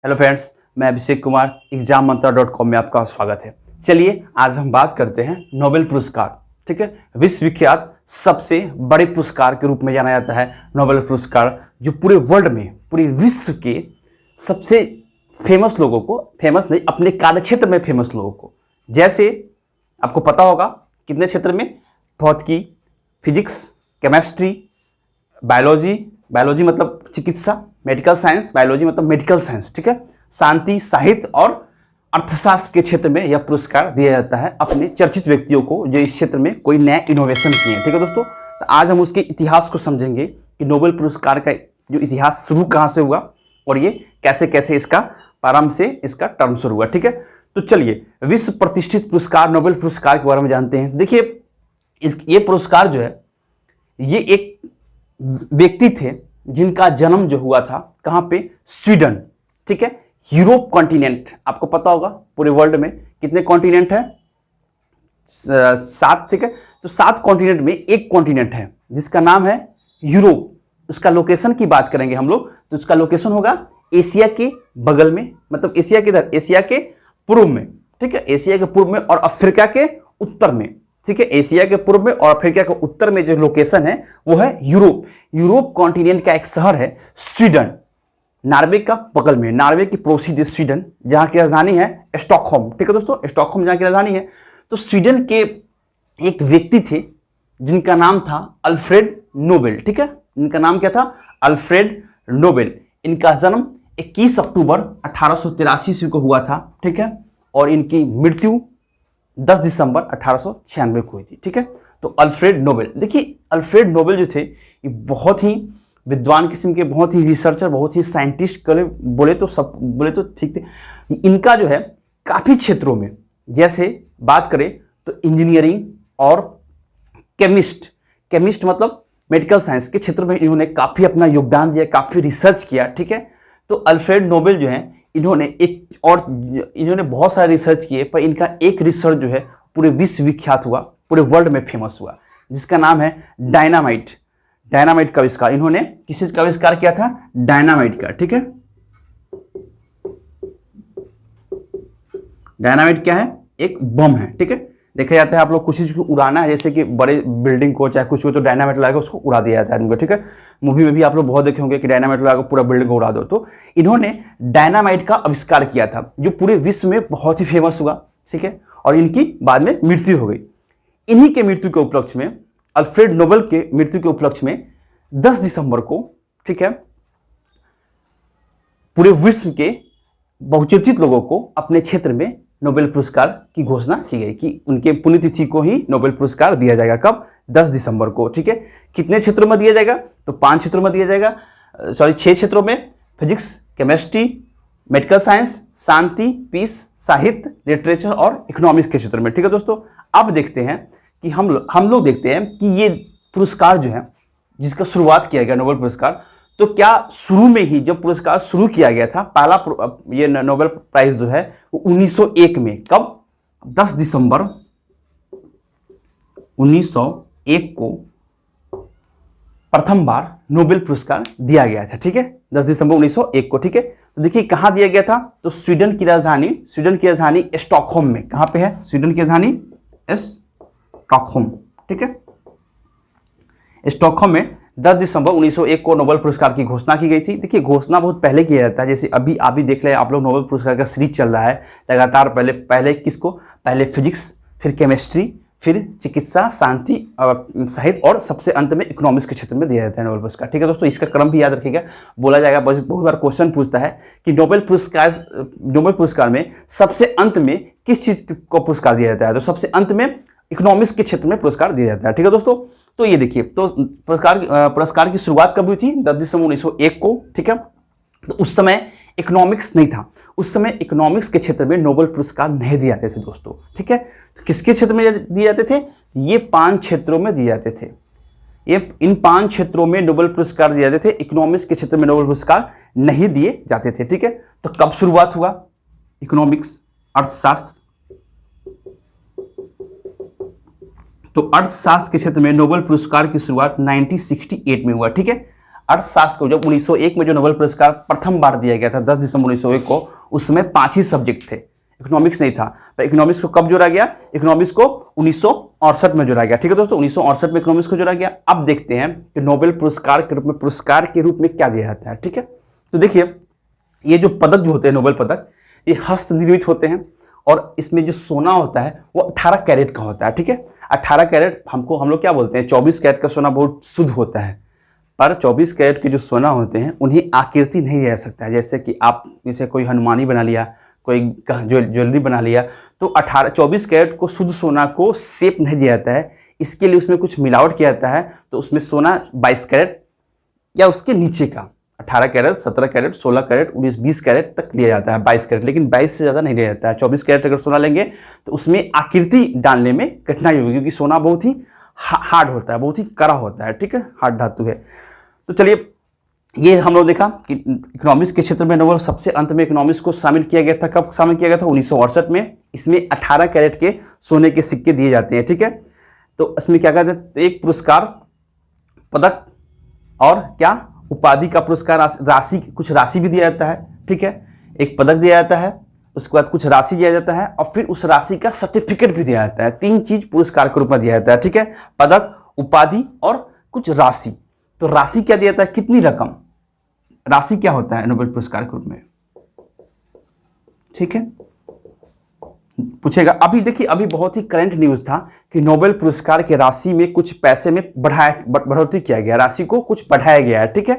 Hello friends, मैं Abhishek Kumar exammantara.com में आपका स्वागत है। चलिए आज हम बात करते हैं नोबेल पुरस्कार। ठीक है, विश्वविख्यात सबसे बड़े पुरस्कार के रूप में जाना जाता है नोबेल पुरस्कार, जो पूरे वर्ल्ड में, पूरे विश्व के सबसे फेमस लोगों को, फेमस नहीं, अपने कार्यक्षेत्र में फेमस लोगों को, जैसे आपको पता होगा कितने क्षेत्र में, भौतिकी, फिजिक्स, केमिस्ट्री, बायोलॉजी मतलब चिकित्सा, मेडिकल साइंस, बायोलॉजी मतलब मेडिकल साइंस, ठीक है, शांति, साहित्य और अर्थशास्त्र के क्षेत्र में यह पुरस्कार दिया जाता है अपने चर्चित व्यक्तियों को जो इस क्षेत्र में कोई नया इनोवेशन किए हैं। ठीक है दोस्तों, तो आज हम उसके इतिहास को समझेंगे कि नोबेल पुरस्कार का जो इतिहास शुरू कहाँ से हुआ और ये कैसे कैसे इसका प्रारंभ से इसका टर्म शुरू हुआ। ठीक है, तो चलिए विश्व प्रतिष्ठित पुरस्कार नोबेल पुरस्कार के बारे में जानते हैं। देखिए ये पुरस्कार जो है, ये एक व्यक्ति थे जिनका जन्म जो हुआ था कहाँ पे, स्वीडन। ठीक है, यूरोप कॉन्टिनेंट, आपको पता होगा पूरे वर्ल्ड में कितने कॉन्टिनेंट है, 7। ठीक है, तो 7 कॉन्टिनेंट में एक कॉन्टिनेंट है जिसका नाम है यूरोप। उसका लोकेशन की बात करेंगे हम लोग, तो उसका लोकेशन होगा एशिया के बगल में, मतलब एशिया के इधर, एशिया के पूर्व में। ठीक है, एशिया के पूर्व में और अफ्रीका के उत्तर में। ठीक है, एशिया के पूर्व में और अफ्रीका के उत्तर में जो लोकेशन है वो है यूरोप। यूरोप कॉन्टिनेंट का एक शहर है स्वीडन, नॉर्वे का बगल में, नॉर्वे की पड़ोसी देश स्वीडन, जहां की राजधानी है स्टॉकहोम। ठीक है दोस्तों, स्टॉकहोम जहां की राजधानी है। तो स्वीडन के एक व्यक्ति थे जिनका नाम था अल्फ्रेड नोबेल। ठीक है, इनका नाम क्या था, अल्फ्रेड नोबेल। इनका जन्म 21 अक्टूबर 1883 ईस्वी को हुआ था। ठीक है, और इनकी मृत्यु 10 दिसंबर 1896 को हुई थी। ठीक है, तो अल्फ्रेड नोबेल, देखिए अल्फ्रेड नोबेल जो थे ये बहुत ही विद्वान किस्म के, बहुत ही रिसर्चर, बहुत ही साइंटिस्ट बोले तो ठीक थे। इनका जो है काफ़ी क्षेत्रों में, जैसे बात करें तो इंजीनियरिंग और केमिस्ट मतलब मेडिकल साइंस के क्षेत्र में इन्होंने काफ़ी अपना योगदान दिया, काफ़ी रिसर्च किया। ठीक है, तो अल्फ्रेड नोबेल जो है इन्होंने बहुत सारे रिसर्च किए, पर इनका एक रिसर्च जो है पूरे विश्व विख्यात हुआ, पूरे वर्ल्ड में फेमस हुआ, जिसका नाम है डायनामाइट का आविष्कार। इन्होंने किस चीज का आविष्कार किया था, डायनामाइट का। ठीक है, डायनामाइट क्या है, एक बम है। ठीक है, देखा जाता है आप लोग कुछ चीज को उड़ाना है, जैसे कि बड़े बिल्डिंग को चाहे कुछ हो तो डायनामाइट लगाकर उसको उड़ा दिया जाता है आदमी को। ठीक है, मूवी में भी आप लोग बहुत देखे होंगे कि डायनामाइट लगाकर पूरा बिल्डिंग को उड़ा दो। तो इन्होंने डायनामाइट का आविष्कार किया था जो पूरे विश्व में बहुत ही फेमस हुआ। ठीक है, और इनकी बाद में मृत्यु हो गई। इन्हीं के मृत्यु के उपलक्ष्य में, अल्फ्रेड नोबेल के मृत्यु के उपलक्ष्य में 10 दिसंबर को, ठीक है, पूरे विश्व के बहुचर्चित लोगों को अपने क्षेत्र में नोबेल पुरस्कार की घोषणा की गई कि उनके पुण्यतिथि को ही नोबेल पुरस्कार दिया जाएगा। कब, 10 दिसंबर को। ठीक है, कितने क्षेत्रों में दिया जाएगा, तो 5 क्षेत्रों में दिया जाएगा, 6 क्षेत्रों में, फिजिक्स, केमिस्ट्री, मेडिकल साइंस, शांति, पीस, साहित्य, लिटरेचर और इकोनॉमिक्स के क्षेत्र में। ठीक है दोस्तों, अब देखते हैं कि हम लोग देखते हैं कि ये पुरस्कार जो है जिसका शुरुआत किया गया नोबेल पुरस्कार, तो क्या शुरू में ही जब पुरस्कार शुरू किया गया था, पहला ये नोबेल प्राइज जो है वो 1901 में, कब, 10 दिसंबर 1901 को प्रथम बार नोबेल पुरस्कार दिया गया था। ठीक है, 10 दिसंबर 1901 को। ठीक है, तो देखिए कहां दिया गया था, तो स्वीडन की राजधानी स्टॉकहोम में। कहां पे है, स्वीडन की राजधानी स्टॉकहोम। ठीक है, स्टॉकहोम में 10 दिसंबर 1901 को नोबेल पुरस्कार की घोषणा की गई थी। देखिए घोषणा बहुत पहले किया जाता है, जैसे अभी देख रहे हैं आप लोग, नोबेल पुरस्कार का सीरीज चल रहा है लगातार। पहले किसको, पहले फिजिक्स, फिर केमिस्ट्री, फिर चिकित्सा, शांति, साहित्य और सबसे अंत में इकोनॉमिक्स के क्षेत्र में दिया जाता है नोबेल पुरस्कार। ठीक है दोस्तों, इसका क्रम भी याद रखिएगा, बोला जाएगा, बहुत बार क्वेश्चन पूछता है कि नोबेल पुरस्कार में सबसे अंत में किस चीज को पुरस्कार दिया जाता है, तो सबसे अंत में इकोनॉमिक्स के क्षेत्र में पुरस्कार दिया जाता है। ठीक है दोस्तों, तो ये देखिए, तो पुरस्कार की शुरुआत कब हुई थी, 10 दिसंबर 1901 को। ठीक है, तो उस समय इकोनॉमिक्स नहीं था, उस समय इकोनॉमिक्स के क्षेत्र में नोबेल पुरस्कार नहीं दिए जाते थे दोस्तों। ठीक है, तो किसके क्षेत्र में दिए जाते थे, ये 5 क्षेत्रों में दिए जाते थे। इन 5 क्षेत्रों में नोबेल पुरस्कार दिए जाते थे, इकोनॉमिक्स के क्षेत्र में नोबेल पुरस्कार नहीं दिए जाते थे। ठीक है, तो कब शुरुआत हुआ, इकोनॉमिक्स, अर्थशास्त्र, तो अर्थशास्त्र के क्षेत्र में नोबेल पुरस्कार की शुरुआत 1968 में हुआ। ठीक है, अर्थशास्त्र को जब 1901 में जो नोबेल पुरस्कार प्रथम बार दिया गया था 10 दिसंबर 1901 को, उस समय 5 ही सब्जेक्ट थे, इकोनॉमिक्स नहीं था। पर इकोनॉमिक्स को कब जोड़ा गया? इकोनॉमिक्स को 1968 में जोड़ा गया। ठीक है दोस्तों, 1968 में इकोनॉमिक्स को जोड़ा गया। अब देखते हैं कि नोबेल पुरस्कार के रूप में क्या दिया जाता है। ठीक है, तो देखिए ये जो पदक जो होते हैं नोबेल पदक, ये हस्त निर्मित होते हैं और इसमें जो सोना होता है वो 18 कैरेट का होता है। ठीक है, 18 कैरेट हम लोग क्या बोलते हैं, 24 कैरेट का सोना बहुत शुद्ध होता है, पर 24 कैरेट के जो सोना होते हैं उन्हें आकृति नहीं दिया जा सकता है। जैसे कि आप जैसे कोई हनुमानी बना लिया, कोई ज्वेलरी बना लिया, तो 24 कैरेट को शुद्ध सोना को शेप नहीं दिया जाता है। इसके लिए उसमें कुछ मिलावट किया जाता है, तो उसमें सोना 22 कैरेट या उसके नीचे का 18 कैरेट, 17 कैरेट, 16 कैरेट, 19, 20 कैरेट तक लिया जाता है, 22 कैरेट, लेकिन 22 से ज़्यादा नहीं लिया जाता है। 24 कैरेट अगर सोना लेंगे तो उसमें आकृति डालने में कठिनाई होगी, क्योंकि सोना बहुत ही हार्ड होता है, बहुत ही कड़ा होता है। ठीक है, हार्ड धातु है। तो चलिए, ये हम लोग देखा कि इकोनॉमिक्स के क्षेत्र में नोबेल सबसे अंत में इकोनॉमिक्स को शामिल किया गया था। कब शामिल किया गया था? 1968 में। इसमें 18 कैरेट के सोने के सिक्के दिए जाते हैं। ठीक है, तो इसमें क्या कहते हैं, एक पुरस्कार, पदक और क्या उपाधि का पुरस्कार, राशि, कुछ राशि भी दिया जाता है। ठीक है, एक पदक दिया जाता है, उसके बाद कुछ राशि दिया जाता है और फिर उस राशि का सर्टिफिकेट भी दिया जाता है। 3 चीज पुरस्कार के रूप में दिया जाता है। ठीक है, पदक, उपाधि और कुछ राशि। तो राशि क्या दिया जाता है, कितनी रकम, राशि क्या होता है नोबेल पुरस्कार के रूप में? ठीक है, पूछेगा। अभी देखिए, अभी बहुत ही करंट न्यूज था कि नोबेल पुरस्कार के राशि में कुछ पैसे में बढ़ोतरी किया गया, राशि को कुछ बढ़ाया गया है। ठीक है,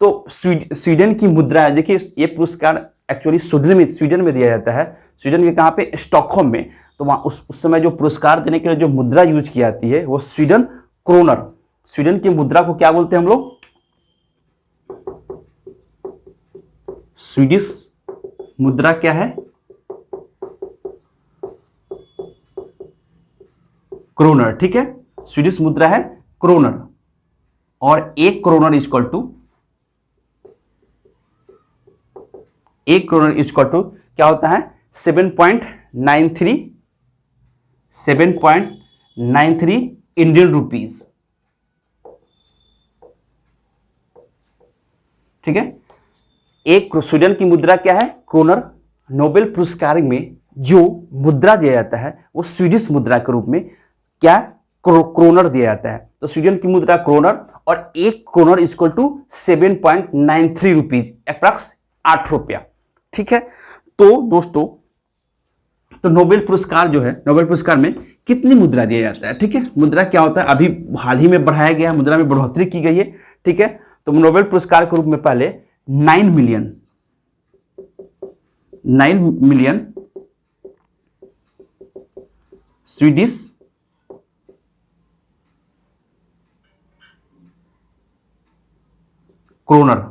तो स्वीडन की मुद्रा, देखिए ये पुरस्कार एक्चुअली स्वीडन में दिया जाता है। स्वीडन के कहाँ पे? स्टॉकहोम में। तो वहाँ उस समय जो पुरस्कार देने के लिए जो मुद्रा यूज की जाती है वो स्वीडन क्रोनर, स्वीडन की मुद्रा को क्या बोलते हैं हम लोग? स्वीडिश मुद्रा क्या है? क्रोनर। ठीक है, स्वीडिश मुद्रा है क्रोनर, और एक क्रोनर इक्वल टू क्या होता है? 7.93 इंडियन रुपीज। ठीक है, एक स्वीडन की मुद्रा क्या है? क्रोनर। नोबेल पुरस्कार में जो मुद्रा दिया जाता है वो स्वीडिश मुद्रा के रूप में क्या? क्रोनर दिया जाता है। तो स्वीडन की मुद्रा क्रोनर, और एक kroner equal to 7.93 rupees, approx 8 रुपया। ठीक है, तो दोस्तों, तो नोबेल पुरस्कार जो है, नोबेल पुरस्कार में कितनी मुद्रा दिया जाता है? ठीक है, मुद्रा क्या होता है, अभी हाल ही में बढ़ाया गया है, मुद्रा में बढ़ोतरी की गई है। ठीक है, तो नोबेल पुरस्कार के रूप में पहले 9 million Swedish kronor,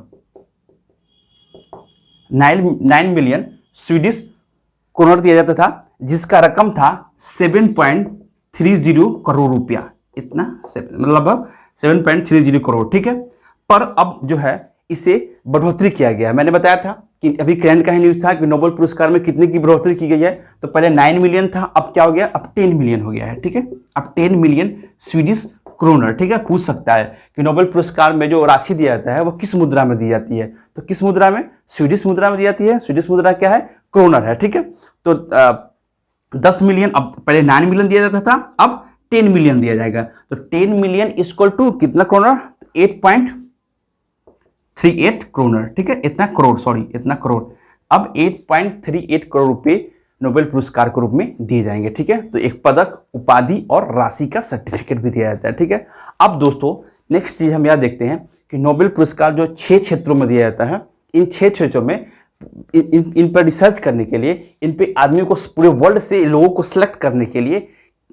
9 million Swedish kronor दिया जाता था, जिसका रकम था 7.30 करोड़ रुपया। इतना मतलब 7.30 करोड़। ठीक है, पर अब जो है इसे बढ़ोतरी किया गया है। मैंने बताया था कि अभी करंट का ही न्यूज था कि नोबेल पुरस्कार में कितने की बढ़ोतरी की गई है। तो पहले 9 मिलियन था, अब क्या हो गया? अब 10 मिलियन हो गया है। ठीक है, अब 10 मिलियन स्वीडिश क्रोनर। ठीक है, पूछ सकता है कि नोबेल पुरस्कार में जो राशि दिया जाता है वो किस मुद्रा में दी जाती है? तो किस मुद्रा में? स्वीडिश मुद्रा में दी जाती है। स्वीडिश मुद्रा क्या है? क्रोनर है। ठीक है, तो 10 मिलियन, अब पहले 9 मिलियन दिया जाता था, अब 10 मिलियन दिया जाएगा। तो 10 मिलियन इक्वल टू कितना क्रोनर? 8.38 क्रोनर। ठीक है, इतना करोड़। अब 8.38 करोड़ रुपए नोबेल पुरस्कार के रूप में दिए जाएंगे। ठीक है, तो एक पदक, उपाधि और राशि का सर्टिफिकेट भी दिया जाता है। ठीक है, अब दोस्तों नेक्स्ट चीज हम यह देखते हैं कि नोबेल पुरस्कार जो 6 क्षेत्रों में दिया जाता है, इन 6 क्षेत्रों में इन पर रिसर्च करने के लिए, इन पे आदमियों को, पूरे वर्ल्ड से लोगों को सिलेक्ट करने के लिए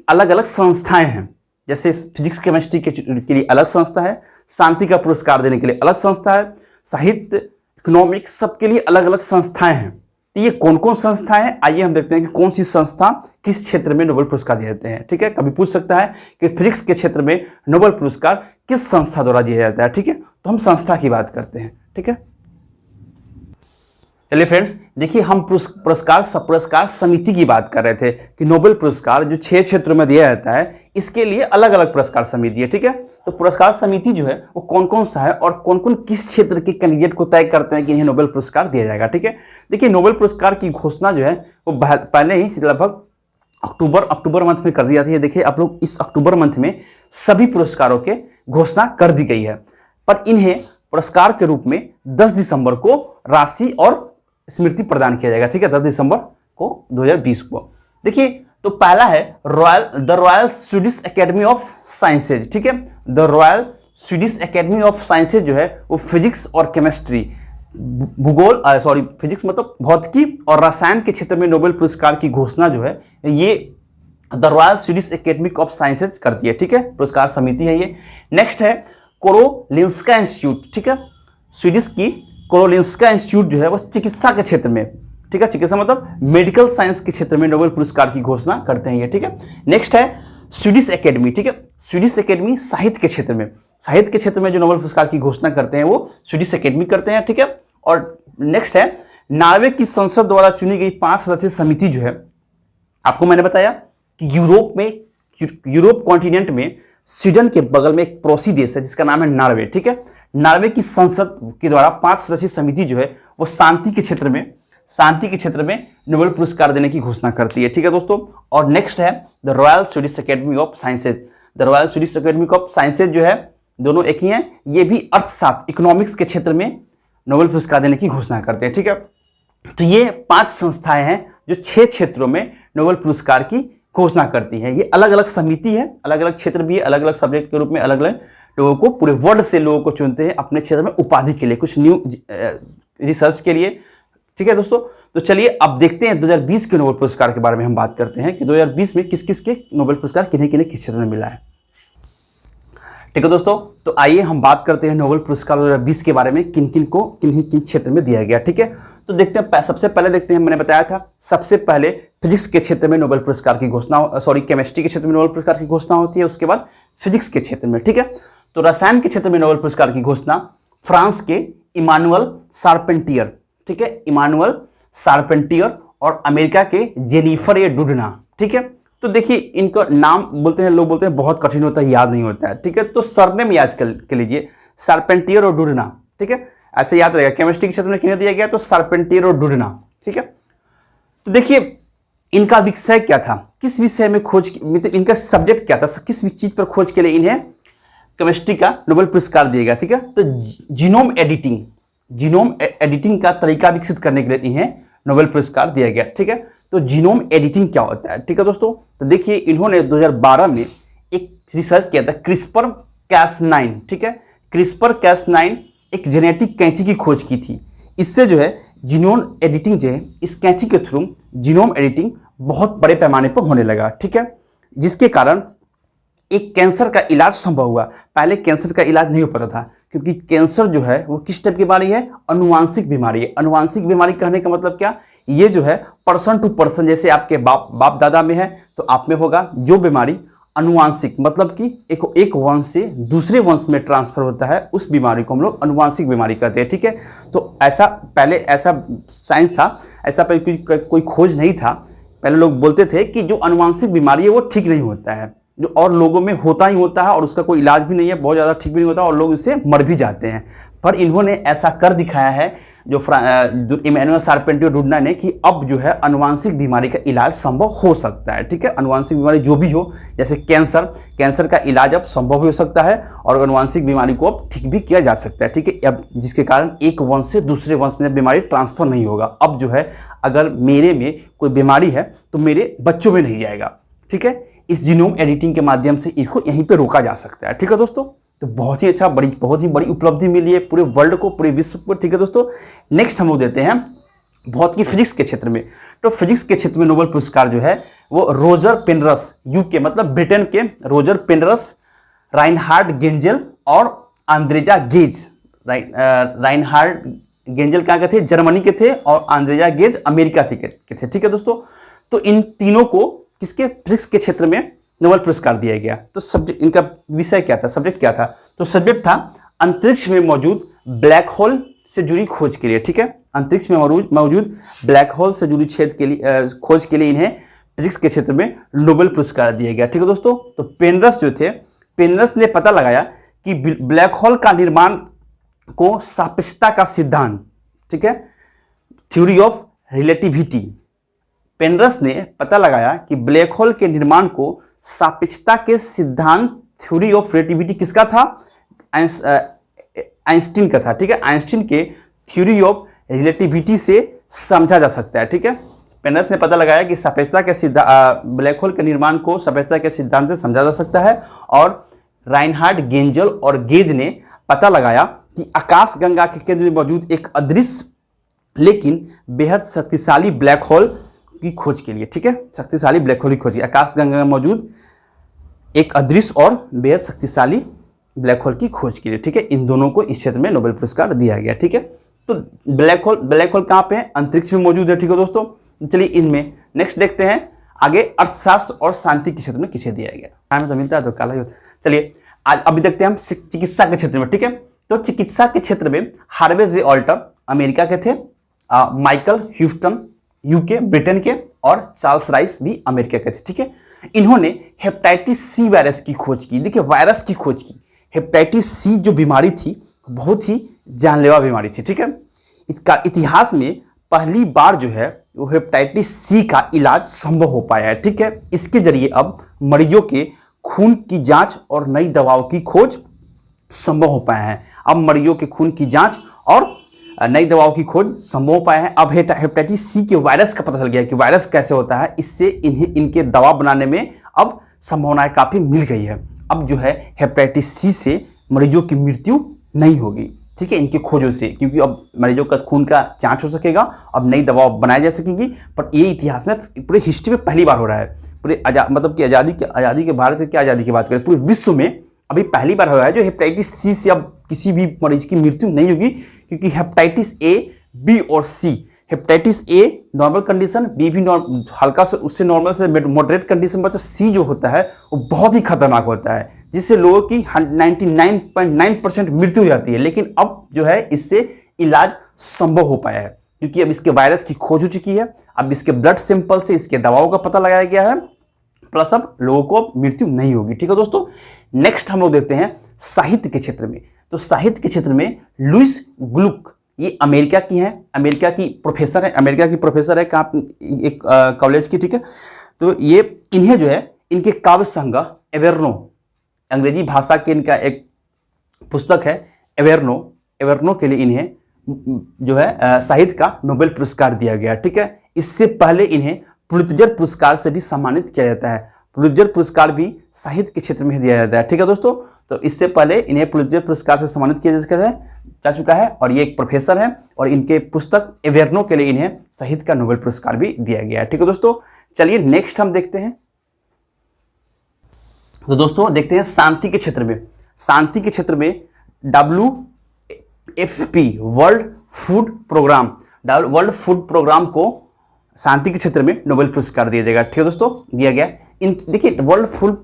अलग अलग संस्थाएं हैं। जैसे फिजिक्स केमिस्ट्री के लिए अलग संस्था है, शांति का पुरस्कार देने के लिए अलग संस्था है, साहित्य, इकोनॉमिक्स, सबके लिए अलग अलग संस्थाएं हैं। तो ये कौन कौन संस्थाएं हैं, आइए हम देखते हैं कि कौन सी संस्था किस क्षेत्र में नोबेल पुरस्कार दिए जाते हैं। ठीक है, कभी पूछ सकता है कि फिजिक्स के क्षेत्र में नोबेल पुरस्कार किस संस्था द्वारा दिया जाता है। ठीक है, तो हम संस्था की बात करते हैं। ठीक है, चलिए फ्रेंड्स, देखिए हम पुरस्कार समिति की बात कर रहे थे कि नोबेल पुरस्कार जो 6 क्षेत्रों में दिया जाता है, इसके लिए अलग अलग पुरस्कार समिति है। ठीक है, तो पुरस्कार समिति जो है वो कौन कौन सा है और कौन कौन किस क्षेत्र के कैंडिडेट को तय करते हैं कि इन्हें नोबेल पुरस्कार दिया जाएगा। ठीक है, देखिए नोबेल पुरस्कार की घोषणा जो है वो पहले ही लगभग अक्टूबर मंथ में कर दी जाती है। देखिए आप लोग, इस अक्टूबर मंथ में सभी पुरस्कारों के घोषणा कर दी गई है, पर इन्हें पुरस्कार के रूप में 10 दिसंबर को राशि और स्मृति प्रदान किया जाएगा। ठीक है, 10 दिसंबर को 2020 को। देखिए तो पहला है the royal Swedish academy of sciences. ठीक है, the royal Swedish academy of sciences जो है वो फिजिक्स और केमिस्ट्री, फिजिक्स मतलब भौतिकी और रसायन के क्षेत्र में नोबेल पुरस्कार की घोषणा जो है ये the royal Swedish academy of sciences करती है। ठीक है, पुरस्कार समिति है ये। नेक्स्ट है कोरोलिंस्का इंस्टीट्यूट। ठीक है, स्वीडिश की कोरोलिंस्का इंस्टीट्यूट जो है वो चिकित्सा के क्षेत्र में, ठीक है, चिकित्सा मतलब मेडिकल साइंस के क्षेत्र में नोबेल पुरस्कार की घोषणा करते हैं ये। ठीक है, नेक्स्ट है स्वीडिश एकेडमी। ठीक है, स्वीडिश एकेडमी साहित्य के क्षेत्र में जो नोबेल पुरस्कार की घोषणा करते हैं वो स्वीडिश एकेडमी करते हैं। ठीक है, और नेक्स्ट है नॉर्वे की संसद द्वारा चुनी गई 5 सदस्यीय समिति जो है, आपको मैंने बताया कि यूरोप कॉन्टिनेंट में स्वीडन के बगल में एक पड़ोसी देश है जिसका नाम है नॉर्वे। ठीक है, नॉर्वे की संसद के द्वारा 5 सदस्यीय समिति जो है वो शांति के क्षेत्र में नोबेल पुरस्कार देने की घोषणा करती है। ठीक है दोस्तों, और नेक्स्ट है the royal Swedish academy of sciences. The royal Swedish academy of sciences जो है दोनों एक ही हैं, ये भी अर्थशास्त्र इकोनॉमिक्स के क्षेत्र में नोबेल पुरस्कार देने की घोषणा करते हैं। ठीक है, तो ये 5 संस्थाएं हैं जो 6 क्षेत्रों में नोबेल पुरस्कार की घोषणा करती है। ये अलग अलग समिति है, अलग अलग क्षेत्र भी है, अलग अलग सब्जेक्ट के रूप में अलग अलग लोगों को, पूरे वर्ल्ड से लोगों को चुनते हैं अपने क्षेत्र में उपाधि के लिए, कुछ न्यू रिसर्च के लिए। ठीक है दोस्तों, तो चलिए अब देखते हैं 2020 के नोबेल पुरस्कार के बारे में हम बात करते हैं कि 2020 में किस किस के नोबेल पुरस्कार किन्हें किन्हें किस क्षेत्र में मिला है। ठीक है दोस्तों, तो आइए हम बात करते हैं नोबेल पुरस्कार 2020 के बारे में, किन किन क्षेत्र में दिया गया। ठीक है, तो देखते हैं, सबसे पहले देखते हैं, मैंने बताया था सबसे पहले फिजिक्स के क्षेत्र में नोबेल पुरस्कार की घोषणा, केमिस्ट्री के क्षेत्र में नोबेल पुरस्कार की घोषणा होती है, उसके बाद फिजिक्स के क्षेत्र में। ठीक है, तो रसायन के क्षेत्र में नोबेल पुरस्कार की घोषणा फ्रांस के इमानुअल शार्पेंटियर, ठीक है, इमानुअल शार्पेंटियर, और अमेरिका के जेनिफर ए डुडना। ठीक है, तो देखिए इनका नाम बोलते हैं, लोग बोलते हैं बहुत कठिन होता है, याद नहीं होता है। ठीक है, तो सरनेम याद कर लीजिए, शार्पेंटियर और डुडना। ठीक है, ऐसे याद रहेगा। केमिस्ट्री के क्षेत्र में किन्हें दिया गया, तो शार्पेंटियर और डुडना। ठीक है, तो देखिए इनका विषय क्या था, किस विषय में खोज, मतलब इनका सब्जेक्ट क्या था, किस चीज पर खोज के लिए इन्हें केमिस्ट्री का नोबेल पुरस्कार दिया गया। ठीक है, तो जीनोम एडिटिंग का तरीका विकसित करने के लिए इन्हें नोबेल पुरस्कार दिया गया। ठीक है, तो जीनोम एडिटिंग क्या होता है। ठीक है दोस्तों, तो देखिए इन्होंने 2012 में एक रिसर्च किया था, क्रिस्पर कैस9। ठीक है, क्रिस्पर कैस9 एक जेनेटिक कैंची की खोज की थी। इससे जो है जीनोम एडिटिंग जो है, इस कैंची के थ्रू जीनोम एडिटिंग बहुत बड़े पैमाने पर होने लगा। ठीक है, जिसके कारण एक कैंसर का इलाज संभव हुआ। पहले कैंसर का इलाज नहीं हो पाता था, क्योंकि कैंसर जो है वो किस टाइप की बीमारी है, अनुवांशिक बीमारी है। अनुवांशिक बीमारी कहने का मतलब क्या, ये जो है पर्सन टू पर्सन, जैसे आपके बाप दादा में है तो आप में होगा। जो बीमारी अनुवांशिक मतलब कि एक वंश से दूसरे वंश में ट्रांसफर होता है, उस बीमारी को हम लोग अनुवांशिक बीमारी कहते हैं। ठीक है, तो ऐसा पहले ऐसा साइंस था, ऐसा पहले कोई खोज नहीं था। पहले लोग बोलते थे कि जो अनुवांशिक बीमारी है वो ठीक नहीं होता है, जो और लोगों में होता ही होता है और उसका कोई इलाज भी नहीं है, बहुत ज़्यादा ठीक भी नहीं होता और लोग इससे मर भी जाते हैं। पर इन्होंने ऐसा कर दिखाया है जो इमैनुअल शार्पेंटियर डुडना ने, कि अब जो है अनुवांशिक बीमारी का इलाज संभव हो सकता है। ठीक है, अनुवांशिक बीमारी जो भी हो, जैसे कैंसर का इलाज अब संभव हो सकता है और अनुवांशिक बीमारी को अब ठीक भी किया जा सकता है। ठीक है, अब जिसके कारण एक वंश से दूसरे वंश में बीमारी ट्रांसफर नहीं होगा। अब जो है अगर मेरे में कोई बीमारी है तो मेरे बच्चों में नहीं जाएगा। ठीक है, इस जीनोम एडिटिंग के माध्यम से इसको यहीं पे रोका जा सकता है। ठीक है दोस्तों, तो बहुत ही बड़ी उपलब्धि मिली है पूरे वर्ल्ड को, पूरे विश्व को। ठीक है दोस्तों, नेक्स्ट हम लोग देते हैं भौतिकी फिजिक्स के क्षेत्र में। तो फिजिक्स के क्षेत्र में नोबेल पुरस्कार जो है वो रोजर पेनरस, यूके मतलब ब्रिटेन के रोजर पेनरस, राइनहार्ड गेंजेल और आंद्रेजा गेज। राइनहार्ड गेंजेल कहाँ के थे, जर्मनी के थे, और आंद्रेजा गेज अमेरिका के थे। ठीक है दोस्तों, तो इन तीनों को किसके, फिजिक्स के क्षेत्र में नोबेल पुरस्कार दिया गया। तो सब्जेक्ट, इनका विषय क्या था, सब्जेक्ट क्या था, तो सब्जेक्ट था अंतरिक्ष में मौजूद ब्लैक होल से जुड़ी खोज के लिए, ठीक है, अंतरिक्ष में मौजूद ब्लैक होल से जुड़ी छेद के लिए खोज के लिए इन्हें फिजिक्स के क्षेत्र में नोबेल पुरस्कार दिया गया। ठीक है दोस्तों, तो पेनरस जो थे, पेनरस ने पता लगाया कि ब्लैक होल का निर्माण को सापेक्षता का सिद्धांत, ठीक है, थ्योरी ऑफ रिलेटिविटी, पेनरस ने पता लगाया कि ब्लैक होल के निर्माण को सापेक्षता के सिद्धांत थ्योरी ऑफ रिलेटिविटी किसका था, आइंस्टीन का था। ठीक है, आइंस्टीन के थ्योरी ऑफ रिलेटिविटी से समझा जा सकता है। ठीक है, पेनरस ने पता लगाया कि सापेक्षता के ब्लैक होल के निर्माण को सापेक्षता के सिद्धांत से समझा जा सकता है, और राइनहार्ड गेंजल और गेज ने पता लगाया कि आकाशगंगा के केंद्र में मौजूद एक अदृश्य लेकिन बेहद शक्तिशाली ब्लैक होल की खोज के लिए, ठीक है, शक्तिशाली ब्लैक होल की खोज, आकाशगंगा में मौजूद एक अदृश्य और बेहद शक्तिशाली ब्लैक होल की खोज के लिए, ठीक है, इन दोनों को इस क्षेत्र में नोबेल पुरस्कार दिया गया। ठीक है, तो ब्लैक होल कहाँ पे है, अंतरिक्ष में मौजूद है। ठीक है दोस्तों, चलिए इनमें नेक्स्ट देखते हैं आगे, अर्थशास्त्र और शांति के क्षेत्र में किसे दिया गया, टाइम तो मिलता है तो काला ही होता है। चलिए आज अभी देखते हैं हम चिकित्सा के क्षेत्र में। ठीक है, तो चिकित्सा के क्षेत्र में हार्वे जे ऑल्टर अमेरिका के थे, माइकल ह्यूस्टन यूके ब्रिटेन के, और चार्ल्स राइस भी अमेरिका के थे। ठीक है, इन्होंने हेपेटाइटिस सी वायरस की खोज की। देखिए वायरस की खोज की, हेपेटाइटिस सी जो बीमारी थी बहुत ही जानलेवा बीमारी थी। ठीक है, इसका इतिहास में पहली बार जो है वो हेपेटाइटिस सी का इलाज संभव हो पाया है। ठीक है, इसके जरिए अब मरीजों के खून की जांच और नई दवाओं की खोज संभव हो पाया है। अब मरीजों के खून की जांच और नई दवाओं की खोज संभव हो पाया है। अब हेपेटाइटिस सी के वायरस का पता चल गया कि वायरस कैसे होता है, इससे इनके दवा बनाने में अब संभावनाएं काफ़ी मिल गई है। अब जो है हेपेटाइटिस सी से मरीजों की मृत्यु नहीं होगी, ठीक है, इनकी खोजों से, क्योंकि अब मरीजों का खून का जांच हो सकेगा, अब नई दवा बनाई जा सकेगी। पर ये इतिहास में पूरे हिस्ट्री में पहली बार हो रहा है, पूरे मतलब कि आज़ादी के भारत की आज़ादी की बात करें, पूरे विश्व में अभी पहली बार हो रहा है जो हेपेटाइटिस सी से अब किसी भी मरीज की मृत्यु नहीं होगी, क्योंकि हेपेटाइटिस ए, बी और C, hepatitis A normal condition, B भी हल्का से उससे नॉर्मल से मॉडरेट कंडीशन, तो सी जो होता है वो बहुत ही खतरनाक होता है, जिससे लोगों की 99.9% मृत्यु हो जाती है। लेकिन अब जो है इससे इलाज संभव हो पाया है, क्योंकि अब इसके वायरस की खोज हो चुकी है, अब इसके ब्लड सैंपल से इसके दवाओं का पता लगाया गया है, प्लस अब लोगों को मृत्यु नहीं होगी। ठीक है दोस्तों, नेक्स्ट हम लोग देखते हैं साहित्य के क्षेत्र में। तो साहित्य के क्षेत्र में लुइस ग्लुक, ये अमेरिका की हैं, अमेरिका की प्रोफेसर है कहाँ, एक कॉलेज की। ठीक है, तो ये इन्हें जो है इनके काव्य संग्रह एवेर्नो, अंग्रेजी भाषा के इनका एक पुस्तक है एवेर्नो के लिए इन्हें जो है साहित्य का नोबेल पुरस्कार दिया गया। ठीक है, इससे पहले इन्हें पुलित्जर पुरस्कार से भी सम्मानित किया जाता है। पुलित्जर पुरस्कार भी साहित्य के क्षेत्र में दिया जाता है। ठीक है दोस्तों, तो इससे पहले इन्हें पुलित्जर पुरस्कार से सम्मानित किया जा चुका है, और ये एक प्रोफेसर है, और इनके पुस्तक एवेर्नो के लिए इन्हें साहित्य का नोबेल पुरस्कार भी दिया गया है। ठीक है दोस्तों, चलिए नेक्स्ट हम देखते हैं। तो दोस्तों देखते हैं शांति के क्षेत्र में। शांति के क्षेत्र में WFP वर्ल्ड फूड प्रोग्राम को शांति के क्षेत्र में नोबेल पुरस्कार दिया जाएगा। ठीक है दोस्तों, दिया गया। देखिए वर्ल्ड फूड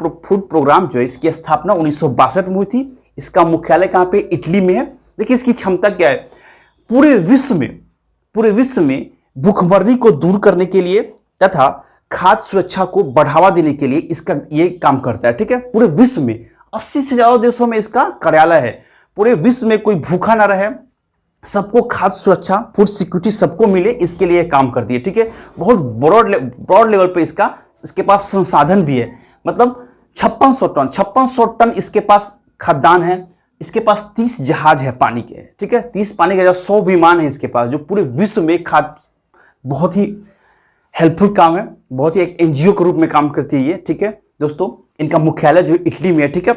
प्रोग्राम जो है इसकी स्थापना 1962 में हुई थी। इसका मुख्यालय कहाँ पे, इटली में है। देखिए इसकी क्षमता क्या है, पूरे विश्व में भूखमरी को दूर करने के लिए तथा खाद्य सुरक्षा को बढ़ावा देने के लिए इसका ये काम करता है। ठीक है, पूरे विश्व में 80 से ज्यादा देशों में इसका कार्यालय है। पूरे विश्व में कोई भूखा ना रहे, सबको खाद्य सुरक्षा, फूड सिक्योरिटी सबको मिले, इसके लिए काम करती है। ठीक है, बहुत ब्रॉड लेवल पे इसके पास संसाधन भी है। मतलब 5600 टन इसके पास खाद्यान्न है। इसके पास 30 जहाज है पानी के। ठीक है, 30 पानी के 100 विमान है इसके पास, जो पूरे विश्व में बहुत ही हेल्पफुल काम है, बहुत ही एक NGO के रूप में काम करती है ये। ठीक है दोस्तों, इनका मुख्यालय जो इटली में है। ठीक है,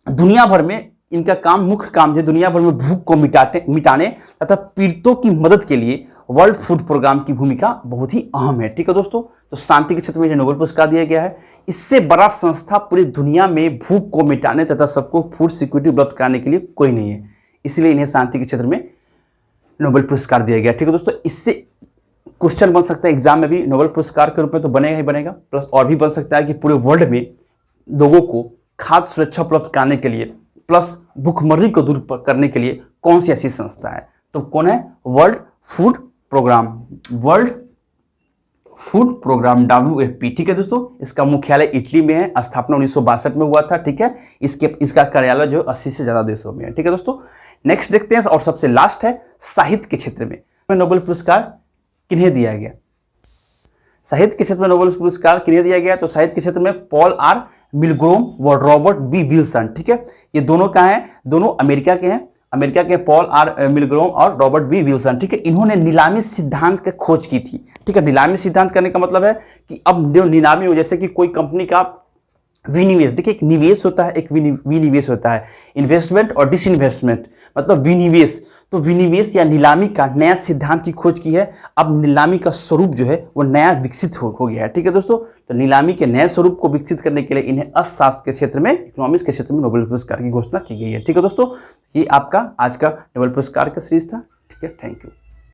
दुनिया भर में इनका मुख्य काम है दुनिया भर में भूख को मिटाने तथा पीड़ितों की मदद के लिए वर्ल्ड फूड प्रोग्राम की भूमिका बहुत ही अहम है। ठीक है दोस्तों, तो शांति के क्षेत्र में नोबेल पुरस्कार दिया गया है। इससे बड़ा संस्था पूरी दुनिया में भूख को मिटाने तथा सबको फूड सिक्योरिटी उपलब्ध कराने के लिए कोई नहीं है, इसलिए इन्हें शांति के क्षेत्र में नोबेल पुरस्कार दिया गया। ठीक है दोस्तों, इससे क्वेश्चन बन सकता है एग्जाम में भी, नोबेल पुरस्कार के रूप में तो बनेगा ही बनेगा, प्लस और भी बन सकता है कि पूरे वर्ल्ड में लोगों को खाद्य सुरक्षा उपलब्ध कराने के लिए प्लस भूखमरी को दूर करने के लिए कौन सी ऐसी संस्था है। तो कौन है? World food programme, world food programme WFP। ठीक है दोस्तों, इसका मुख्यालय इटली में है, स्थापना 1962 में हुआ था। ठीक है, इसका कार्यालय जो 80 से ज्यादा देशों में है। ठीक है दोस्तों, नेक्स्ट देखते हैं और सबसे लास्ट है साहित्य के क्षेत्र में नोबेल पुरस्कार किन्हें दिया गया? साहित्य के क्षेत्र में नोबेल पुरस्कार किन्हें दिया गया? तो साहित्य के क्षेत्र में पॉल आर मिलग्रोम व रॉबर्ट बी विल्सन। ठीक है, ये दोनों कहाँ हैं? दोनों अमेरिका के हैं, अमेरिका के पॉल आर मिलग्रोम और रॉबर्ट बी विल्सन। ठीक है, इन्होंने नीलामी सिद्धांत की खोज की थी। ठीक है, नीलामी सिद्धांत करने का मतलब है कि अब जो नीलामी हो, जैसे कि कोई कंपनी का विनिवेश, देखिए एक निवेश होता है, एक विनिवेश होता है, इन्वेस्टमेंट और डिसइन्वेस्टमेंट, मतलब विनिवेश। तो विनिवेश या नीलामी का नया सिद्धांत की खोज की है। अब नीलामी का स्वरूप जो है वो नया विकसित हो गया है। ठीक है दोस्तों, तो नीलामी के नए स्वरूप को विकसित करने के लिए इन्हें अर्थशास्त्र के क्षेत्र में, इकोनॉमिक्स के क्षेत्र में नोबेल पुरस्कार की घोषणा की गई है। ठीक है दोस्तों, ये आपका आज का नोबेल पुरस्कार का सीरीज था। ठीक है, थैंक यू।